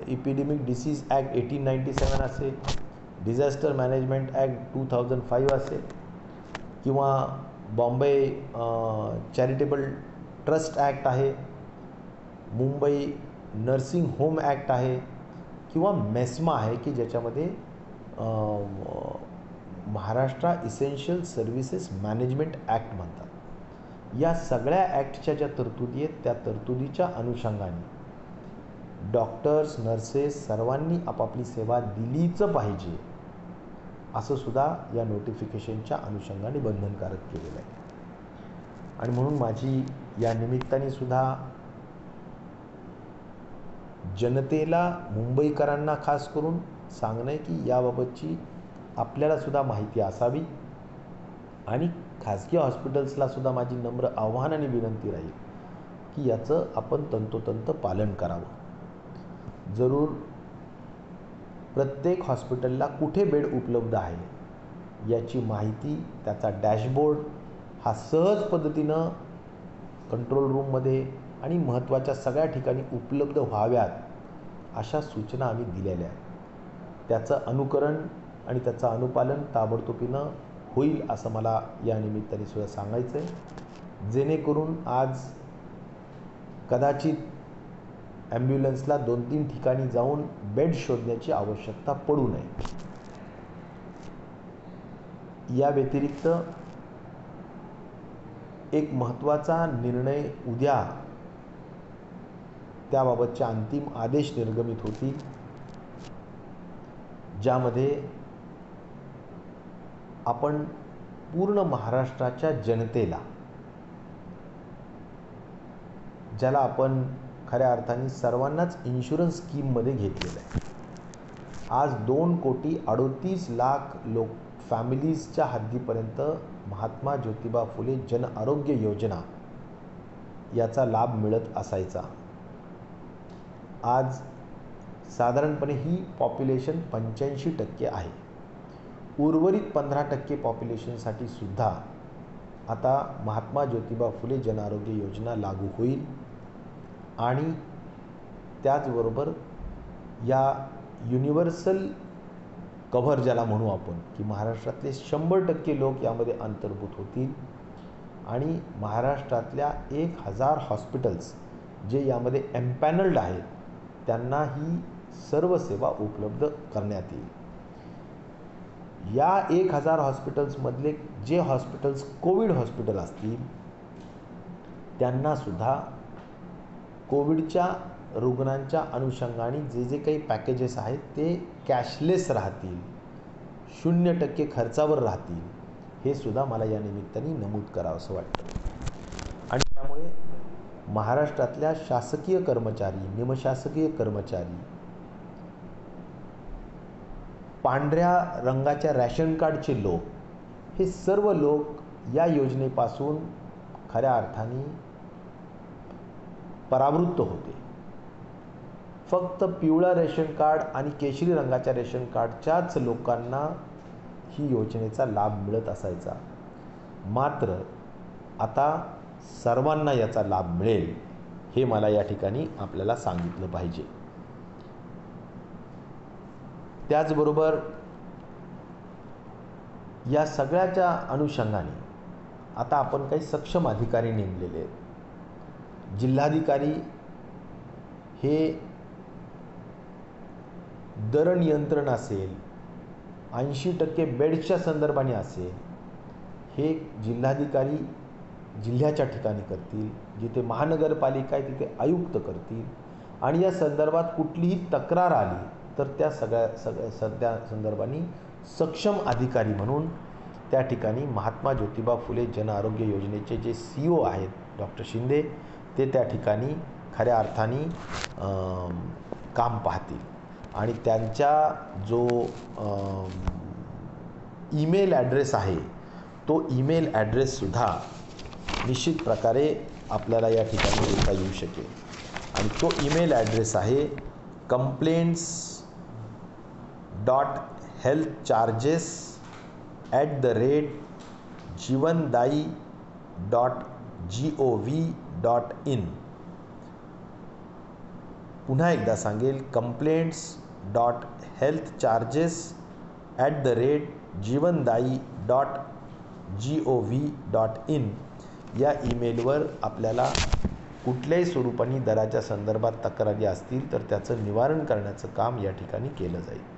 Epidemic disease act 1897 असेल, disaster management act 2005 असेल, किंवा बॉम्बे चॅरिटेबल ट्रस्ट ॲक्ट आहे, मुंबई नर्सिंग होम ॲक्ट आहे, किंवा मेस्मा आहे की ज्याच्यामध्ये Maharashtra essential services management act म्हणतात. या सगळ्या ॲक्टच्या ज्या तरतुदी आहेत त्या तरतुदीच्या अनुषंगाने डॉक्टर्स, नर्सेस सर्वांनी आपापली सेवा दिलीच पाहिजे असं सुद्धा या नोटिफिकेशनच्या अनुषंगाने बंधनकारक केलेलं आहे. आणि म्हणून माझी या निमित्ताने सुद्धा जनतेला, मुंबईकरांना खास करून सांगणं आहे की याबाबतची आपल्याला सुद्धा माहिती असावी आणि खाजगी हॉस्पिटल्सला सुद्धा माझी नम्र आव्हान आणि विनंती राहील की याचं आपण तंतोतंत पालन करावं. जरूर प्रत्येक हॉस्पिटलला कुठे बेड उपलब्ध आहे याची माहिती, त्याचा डॅशबोर्ड हा सहज पद्धतीनं कंट्रोल रूममध्ये आणि महत्त्वाच्या सगळ्या ठिकाणी उपलब्ध व्हाव्यात अशा सूचना आम्ही दिलेल्या आहेत. त्याचं अनुकरण आणि त्याचं अनुपालन ताबडतोबीनं होईल असं मला या निमित्ताने सुद्धा सांगायचं आहे, जेणेकरून आज कदाचित ॲम्ब्युलन्सला 2-3 ठिकाणी जाऊन बेड शोधण्याची आवश्यकता पडू नये. या व्यतिरिक्त एक महत्त्वाचा निर्णय उद्या त्याबाबतचे अंतिम आदेश निर्गमित होतील, ज्यामध्ये आपण पूर्ण महाराष्ट्राच्या जनतेला, ज्याला आपण खऱ्या अर्थाने सर्वांनाच इन्शुरन्स स्कीममध्ये घेतलेलं आहे. आज 2,38,00,000 लोक फॅमिलीजच्या हद्दीपर्यंत महात्मा ज्योतिबा फुले जन आरोग्य योजना याचा लाभ मिळत असायचा. आज साधारणपणे ही पॉप्युलेशन 85% आहे. उर्वरित 15% पॉप्युलेशनसाठी सुद्धा आता महात्मा ज्योतिबा फुले जन आरोग्य योजना लागू होईल. आणि त्याचबरोबर या युनिव्हर्सल कव्हर ज्याला म्हणू आपण, की महाराष्ट्रातले 100% लोक यामध्ये अंतर्भूत होतील आणि महाराष्ट्रातल्या 1000 हॉस्पिटल्स जे यामध्ये एम्पॅनल्ड आहेत त्यांना ही सर्व सेवा उपलब्ध करण्यात येईल. या 1000 हॉस्पिटल्समधले जे हॉस्पिटल्स कोविड हॉस्पिटल असतील त्यांनासुद्धा कोविडच्या रुग्णांच्या अनुषंगाने जे जे काही पॅकेजेस आहेत ते कॅशलेस राहतील, 0% खर्चावर राहतील, हे सुद्धा मला या निमित्ताने नमूद करावं असं वाटतं. आणि त्यामुळे महाराष्ट्रातल्या शासकीय कर्मचारी, निमशासकीय कर्मचारी, पांढऱ्या रंगाच्या रॅशन कार्डचे लोक, हे सर्व लोक या योजनेपासून खऱ्या अर्थाने परावृत्त होते. फक्त पिवळं रेशन कार्ड आणि केशरी रंगाच्या रेशन कार्डच्याच लोकांना ही योजनेचा लाभ मिळत असायचा. मात्र आता सर्वांना याचा लाभ मिळेल हे मला या ठिकाणी आपल्याला सांगितलं पाहिजे. त्याचबरोबर या सगळ्याच्या अनुषंगाने आता आपण काही सक्षम अधिकारी नेमलेले आहेत. जिल्हाधिकारी हे दर नियंत्रण असेल, 80% बेड्सच्या संदर्भाने असेल, हे जिल्हाधिकारी जिल्ह्याच्या ठिकाणी करतील. जिथे महानगरपालिका आहे तिथे आयुक्त करतील. आणि या संदर्भात कुठलीही तक्रार आली तर त्या सगळ्या संदर्भाने सक्षम अधिकारी म्हणून त्या ठिकाणी महात्मा ज्योतिबा फुले जन आरोग्य योजनेचे जे CEO आहेत डॉक्टर शिंदे, ते त्या ठिकाणी खऱ्या अर्थाने काम पाहतील. आणि त्यांचा जो ईमेल ॲड्रेस आहे तो ईमेल ॲड्रेससुद्धा निश्चित प्रकारे आपल्याला या ठिकाणी देता येऊ शकेल. आणि तो ईमेल ॲड्रेस आहे complaints.healthcharges@jeevandai.gov.in. पुन्हा एकदा सांगेल, complaints.healthcharges@jeevandayi.gov.in या ईमेलवर आपल्याला कुठल्याही स्वरूपाने दराच्या संदर्भात तक्रारी असतील तर त्याचं निवारण करण्याचं काम या ठिकाणी केलं जाईल.